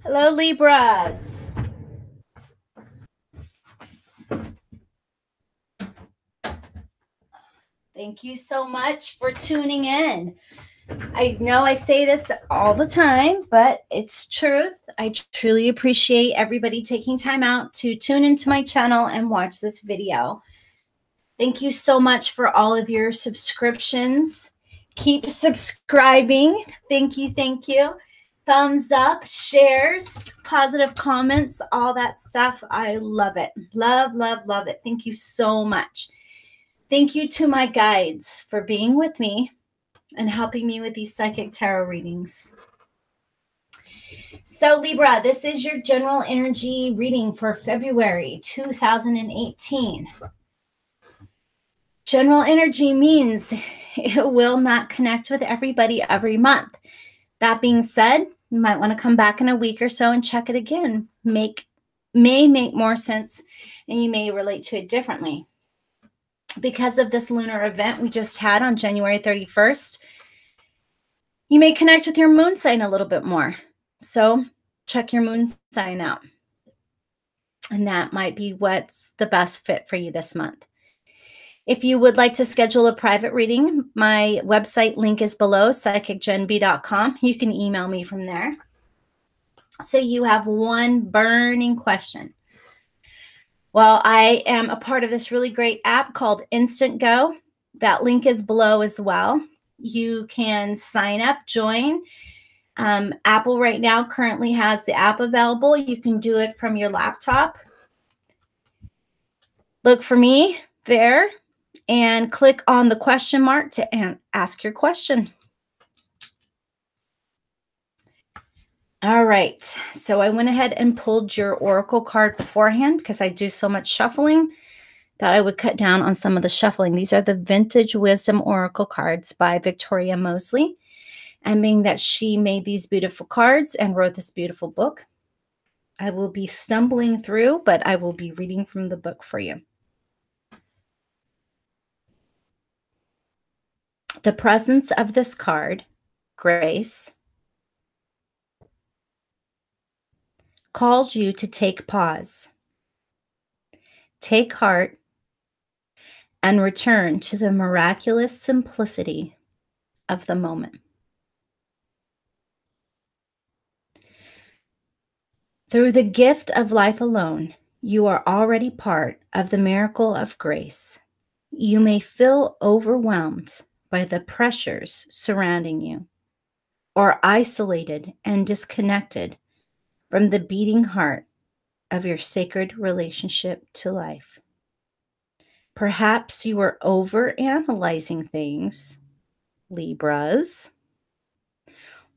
Hello, Libras. Thank you so much for tuning in. I know I say this all the time, but it's truth. I truly appreciate everybody taking time out to tune into my channel and watch this video. Thank you so much for all of your subscriptions. Keep subscribing. Thank you. Thank you. Thumbs up, shares, positive comments, all that stuff. I love it. Love, love, love it. Thank you so much. Thank you to my guides for being with me and helping me with these psychic tarot readings. So Libra, this is your general energy reading for February 2018. General energy means it will not connect with everybody every month. That being said, you might want to come back in a week or so and check it again. May make more sense, and you may relate to it differently. Because of this lunar event we just had on January 31st, you may connect with your moon sign a little bit more. So check your moon sign out. And that might be what's the best fit for you this month. If you would like to schedule a private reading, my website link is below, psychicgenb.com. You can email me from there. So you have one burning question. Well, I am a part of this really great app called Instant Go. That link is below as well. You can sign up, join. Apple right now currently has the app available. You can do it from your laptop. Look for me there and click on the question mark to ask your question. All right, so I went ahead and pulled your oracle card beforehand because I do so much shuffling that I would cut down on some of the shuffling. These are the Vintage Wisdom Oracle cards by Victoria Mosley. And being that she made these beautiful cards and wrote this beautiful book, I will be stumbling through, but I will be reading from the book for you. The presence of this card, Grace, calls you to take pause, take heart, and return to the miraculous simplicity of the moment. Through the gift of life alone, you are already part of the miracle of grace. You may feel overwhelmed by the pressures surrounding you, or isolated and disconnected from the beating heart of your sacred relationship to life. Perhaps you are overanalyzing things, Libras,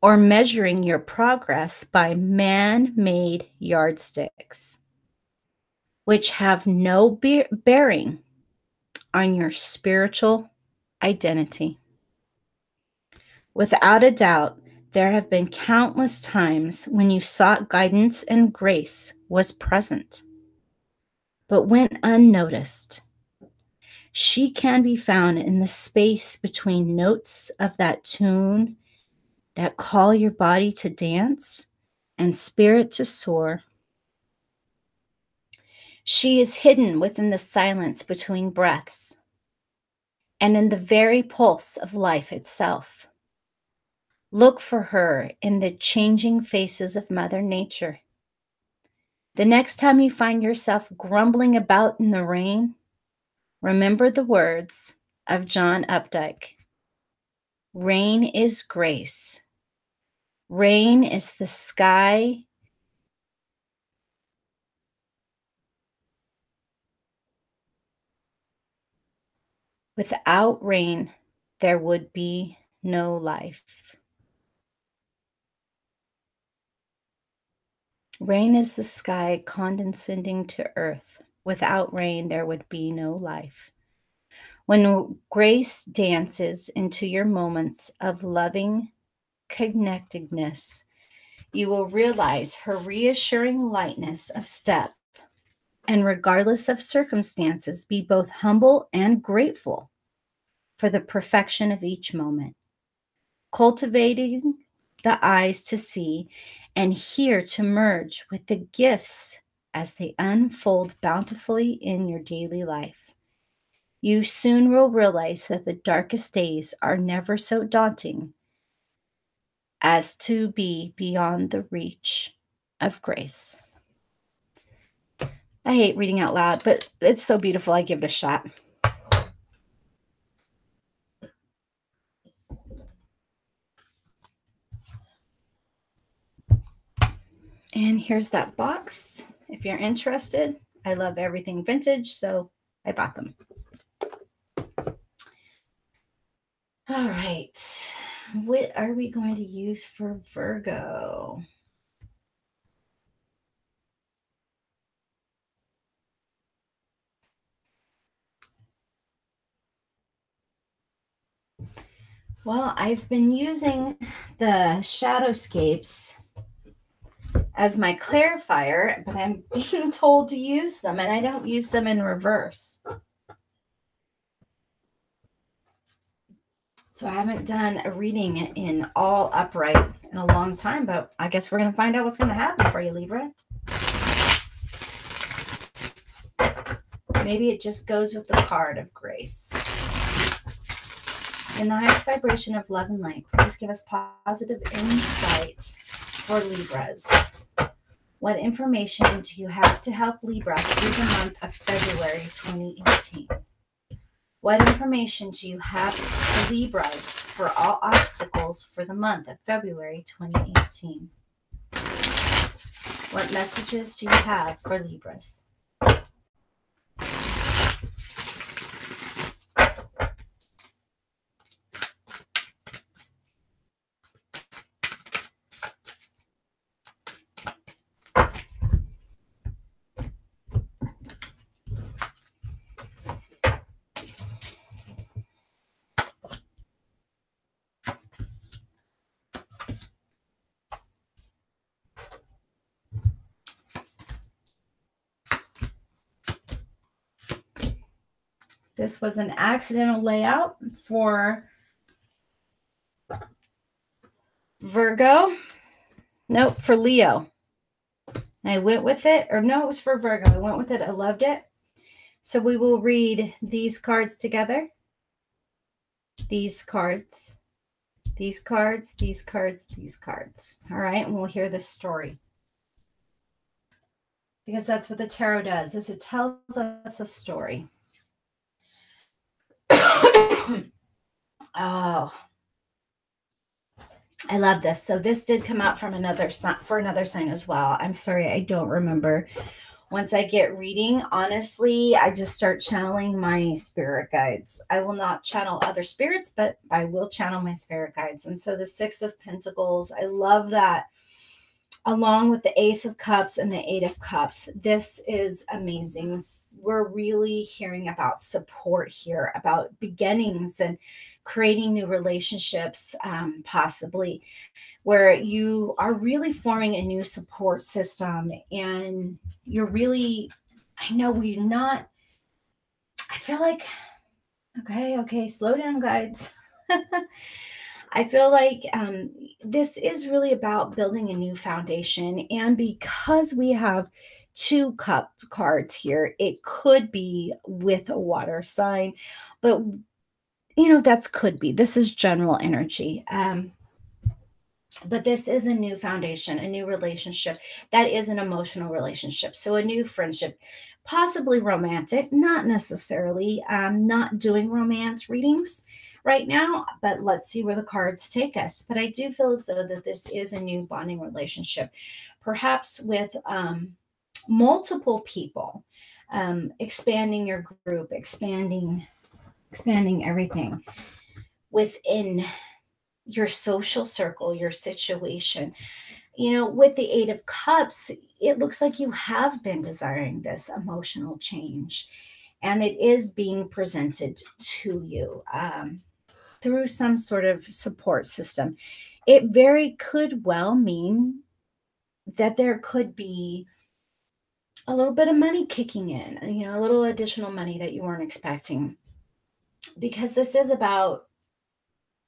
or measuring your progress by man-made yardsticks, which have no bearing on your spiritual identity. Without a doubt, there have been countless times when you sought guidance and grace was present, but went unnoticed. She can be found in the space between notes of that tune that call your body to dance and spirit to soar. She is hidden within the silence between breaths and in the very pulse of life itself. Look for her in the changing faces of Mother Nature. The next time you find yourself grumbling about in the rain, remember the words of John Updike. Rain is grace. Rain is the sky. Without rain, there would be no life. Rain is the sky condescending to earth. Without rain, there would be no life. When grace dances into your moments of loving connectedness, you will realize her reassuring lightness of step, and regardless of circumstances, be both humble and grateful for the perfection of each moment. Cultivating the eyes to see and here to merge with the gifts as they unfold bountifully in your daily life. You soon will realize that the darkest days are never so daunting as to be beyond the reach of grace. I hate reading out loud, but it's so beautiful. I give it a shot. And here's that box. If you're interested, I love everything vintage, so I bought them. All right. What are we going to use for Virgo? Well, I've been using the Shadowscapes as my clarifier, but I'm being told to use them, and I don't use them in reverse. So I haven't done a reading in all upright in a long time, but I guess we're going to find out what's going to happen for you, Libra. Maybe it just goes with the card of grace. In the highest vibration of love and light, please give us positive insight for Libras. What information do you have to help Libra through the month of February 2018? What information do you have for Libras for all obstacles for the month of February 2018? What messages do you have for Libras? This was an accidental layout for Virgo. Nope, for Leo. I went with it, or no, it was for Virgo. I went with it. I loved it. So we will read these cards together. These cards, these cards, these cards, these cards. All right, and we'll hear this story. Because that's what the tarot does, is it tells us a story. Oh, I love this. So this did come out from another sign as well. I'm sorry, I don't remember. Once I get reading, honestly, I just start channeling my spirit guides. I will not channel other spirits, but I will channel my spirit guides. And so the Six of Pentacles, I love that. Along with the Ace of Cups and the Eight of Cups, this is amazing. We're really hearing about support here, about beginnings and creating new relationships, possibly, where you are really forming a new support system. And you're really, I know we're not, I feel like, okay, slow down, guides. I feel like this is really about building a new foundation. And because we have two cup cards here, it could be with a water sign, but that's could be. This is general energy. But this is a new foundation, a new relationship. That is an emotional relationship. So a new friendship, possibly romantic, not necessarily. Not doing romance readings right now, but let's see where the cards take us. But I do feel as though that this is a new bonding relationship, perhaps with multiple people, expanding your group, expanding everything within your social circle, your situation. With the Eight of Cups, it looks like you have been desiring this emotional change, and it is being presented to you through some sort of support system. It very could well mean that there could be a little bit of money kicking in, a little additional money that you weren't expecting, because this is about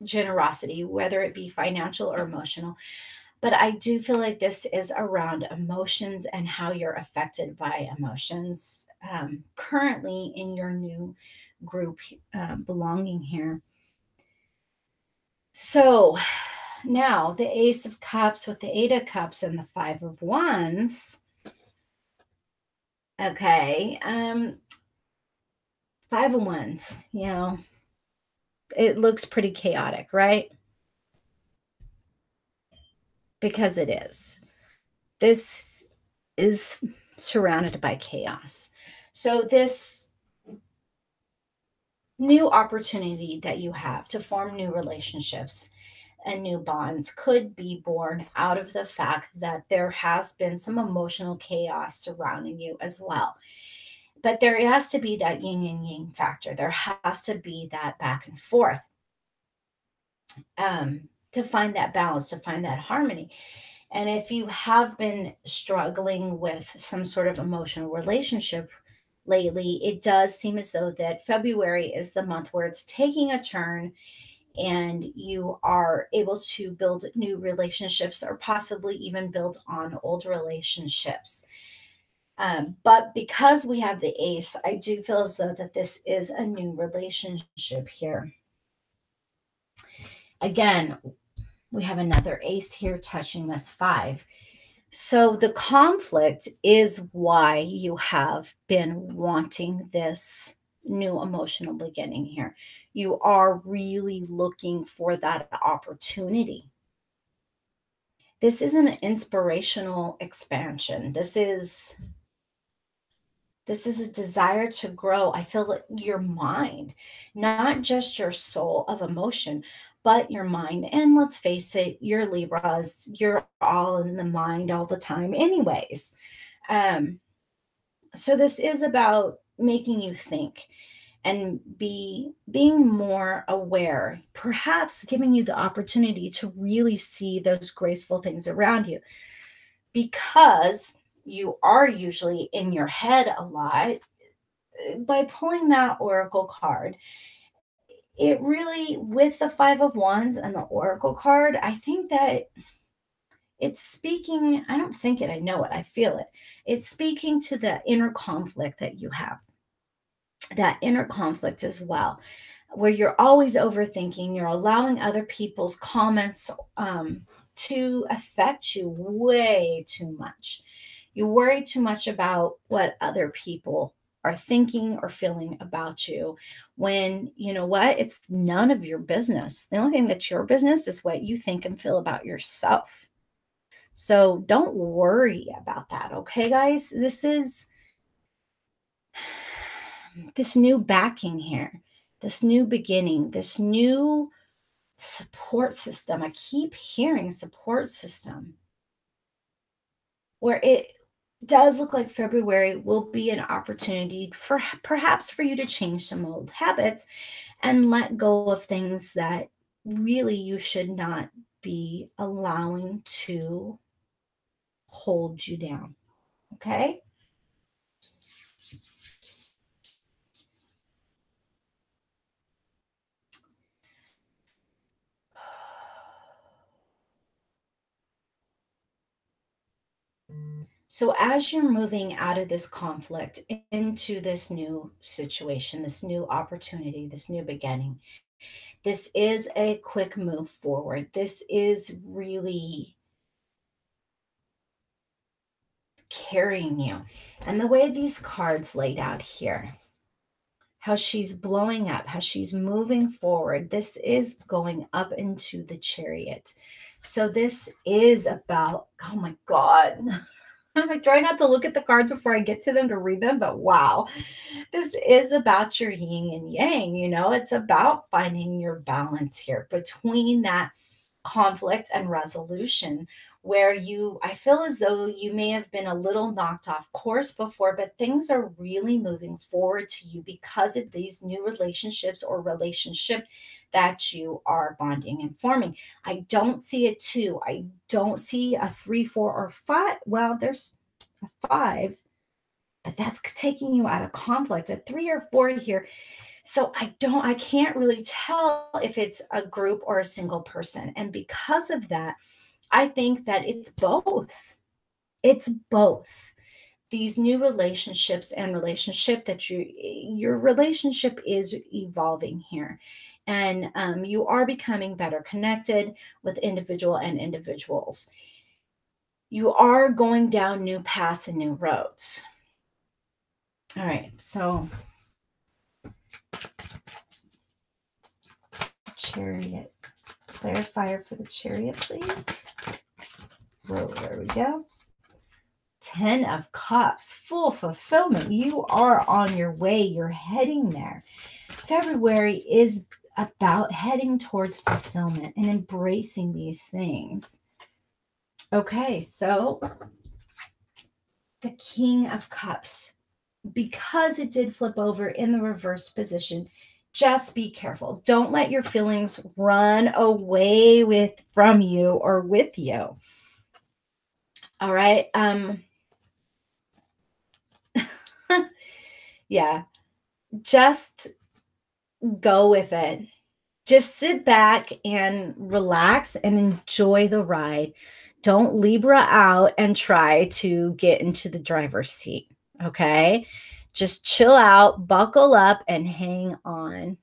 generosity, whether it be financial or emotional. But I do feel like this is around emotions and how you're affected by emotions currently in your new group belonging here. So now the Ace of Cups with the Eight of Cups and the Five of Wands. Okay. Five of Wands, it looks pretty chaotic, right? Because it is. This is surrounded by chaos. So this new opportunity that you have to form new relationships and new bonds could be born out of the fact that there has been some emotional chaos surrounding you as well. But there has to be that yin and yang factor. There has to be that back and forth to find that balance, to find that harmony. And if you have been struggling with some sort of emotional relationship lately, it does seem as though that February is the month where it's taking a turn and you are able to build new relationships or possibly even build on old relationships. But because we have the ace, I do feel as though that this is a new relationship here. Again, we have another ace here touching this five. So the conflict is why you have been wanting this new emotional beginning here. You are really looking for that opportunity. This is an inspirational expansion. This is a desire to grow. I feel like your mind, not just your soul of emotion, but your mind. And let's face it, you're Libras, you're all in the mind all the time, anyways. Um, so this is about making you think and being more aware, perhaps giving you the opportunity to really see those graceful things around you because you are usually in your head a lot. By pulling that oracle card, it really, with the Five of Wands and the oracle card, I think that it's speaking, I don't think it, I know it, I feel it. It's speaking to the inner conflict that you have, that inner conflict as well, where you're always overthinking, you're allowing other people's comments to affect you way too much. You worry too much about what other people are thinking or feeling about you when you know what? It's none of your business. The only thing that's your business is what you think and feel about yourself. So don't worry about that. Okay, guys? This is this new backing here, this new beginning, this new support system. I keep hearing support system where it does look like February will be an opportunity for perhaps for you to change some old habits and let go of things that really you should not be allowing to hold you down. Okay? So, as you're moving out of this conflict into this new situation, this new opportunity, this new beginning, this is a quick move forward. This is really carrying you. And the way these cards laid out here, how she's blowing up, how she's moving forward, this is going up into the chariot. So, this is about, oh my God. I try not to look at the cards before I get to them to read them, but wow, this is about your yin and yang. It's about finding your balance here between that conflict and resolution where I feel as though you may have been a little knocked off course before, but things are really moving forward to you because of these new relationships or relationship that you are bonding and forming. I don't see a two. I don't see a three, four, or five. Well, there's a five, but that's taking you out of conflict. A three or four here. So I can't really tell if it's a group or a single person. And because of that, I think that it's both. It's both. These new relationships and relationship that your relationship is evolving here. And you are becoming better connected with individual and individuals. You are going down new paths and new roads. All right, so Chariot. Clarifier for the Chariot, please. Whoa, there we go. 10 of Cups, full fulfillment. You are on your way. You're heading there. February is about heading towards fulfillment and embracing these things. Okay, so the King of Cups, because it did flip over in the reverse position, just be careful. Don't let your feelings run away from you or with you. All right. Yeah, just go with it. Just sit back and relax and enjoy the ride. Don't Libra out and try to get into the driver's seat. Okay. Just chill out, buckle up, and hang on.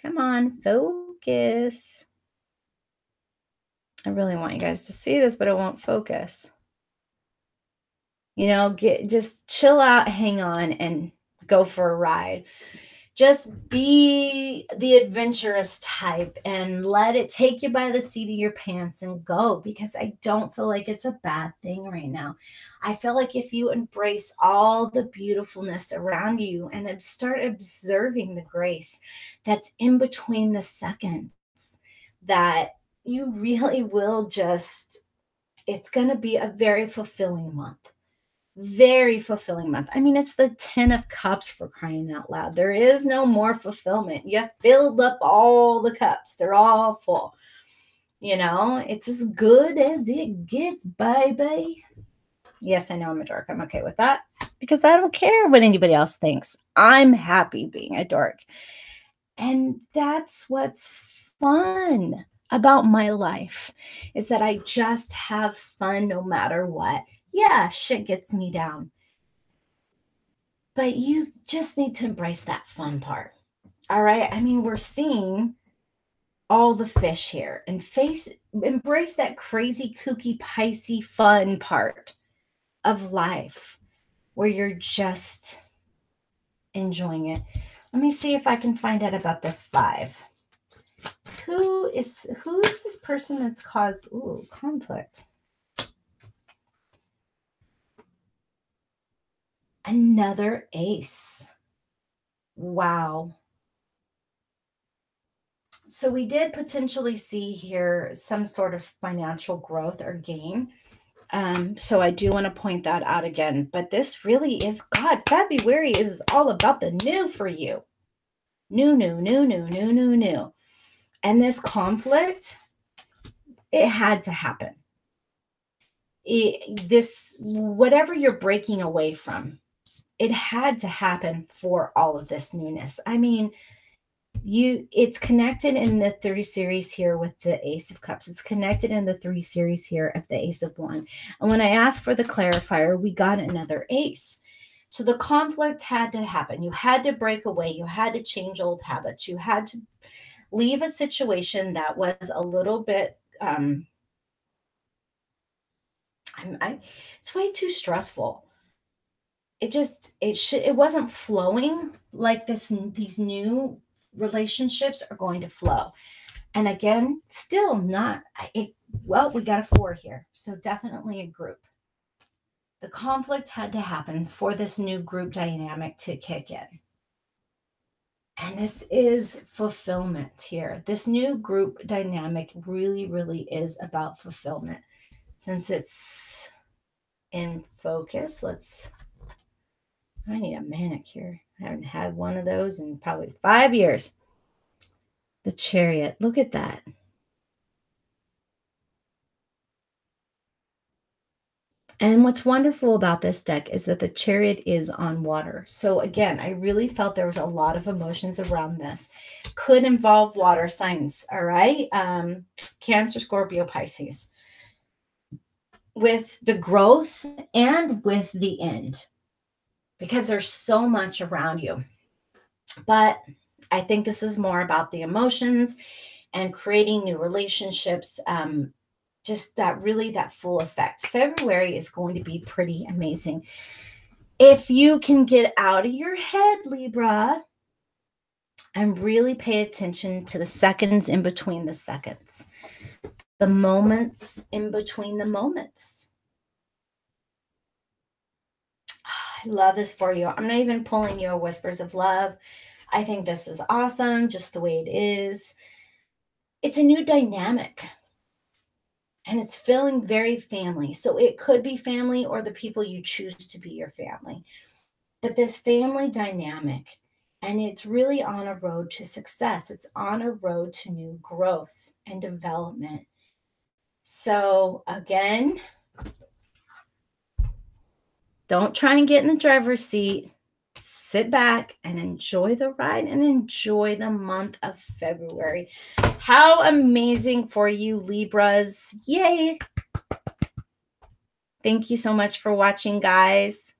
Come on, focus. I really want you guys to see this, but it won't focus. Just chill out, hang on, and go for a ride. Just be the adventurous type and let it take you by the seat of your pants and go, because I don't feel like it's a bad thing right now. I feel like if you embrace all the beautifulness around you and start observing the grace that's in between the seconds, that you really will it's going to be a very fulfilling month. Very fulfilling month. I mean, it's the 10 of Cups, for crying out loud. There is no more fulfillment. You have filled up all the cups. They're all full. It's as good as it gets, baby. Yes, I know I'm a dork. I'm okay with that because I don't care what anybody else thinks. I'm happy being a dork. And that's what's fun about my life, is that I just have fun no matter what. Yeah, shit gets me down. But you just need to embrace that fun part. All right. I mean, we're seeing all the fish here, and embrace that crazy, kooky, Pisces fun part of life where you're just enjoying it. Let me see if I can find out about this 5. Who's this person that's caused conflict? Another ace. Wow. So we did potentially see here some sort of financial growth or gain. So I do want to point that out again. But this really is, God, February is all about the new for you. New. And this conflict, it had to happen. Whatever you're breaking away from, it had to happen for all of this newness. I mean, it's connected in the 3 series here with the Ace of Cups. It's connected in the 3 series here of the Ace of Wands. And when I asked for the clarifier, we got another ace. So the conflict had to happen. You had to break away. You had to change old habits. You had to leave a situation that was a little bit, it's way too stressful. It wasn't flowing like this. These new relationships are going to flow. And again, still not we got a 4 here, so definitely a group. The conflict had to happen for this new group dynamic to kick in, and this is fulfillment here. This new group dynamic really is about fulfillment. Since it's in focus, I need a manicure. I haven't had one of those in probably 5 years. The Chariot. Look at that. And what's wonderful about this deck is that the Chariot is on water. So again, I really felt there was a lot of emotions around this. Could involve water signs, all right? Cancer, Scorpio, Pisces. with the growth and with the end, because there's so much around you. But I think this is more about the emotions and creating new relationships. Just that full effect. February is going to be pretty amazing. If you can get out of your head, Libra, and really pay attention to the seconds in between the seconds, the moments in between the moments. I love this for you. I'm not even pulling you a whispers of love. I think this is awesome, just the way it is. It's a new dynamic, and it's feeling very family. So it could be family or the people you choose to be your family. But this family dynamic, and it's really on a road to success. It's on a road to new growth and development. So again, don't try and get in the driver's seat. Sit back and enjoy the ride and enjoy the month of February. How amazing for you, Libras. Yay. Thank you so much for watching, guys.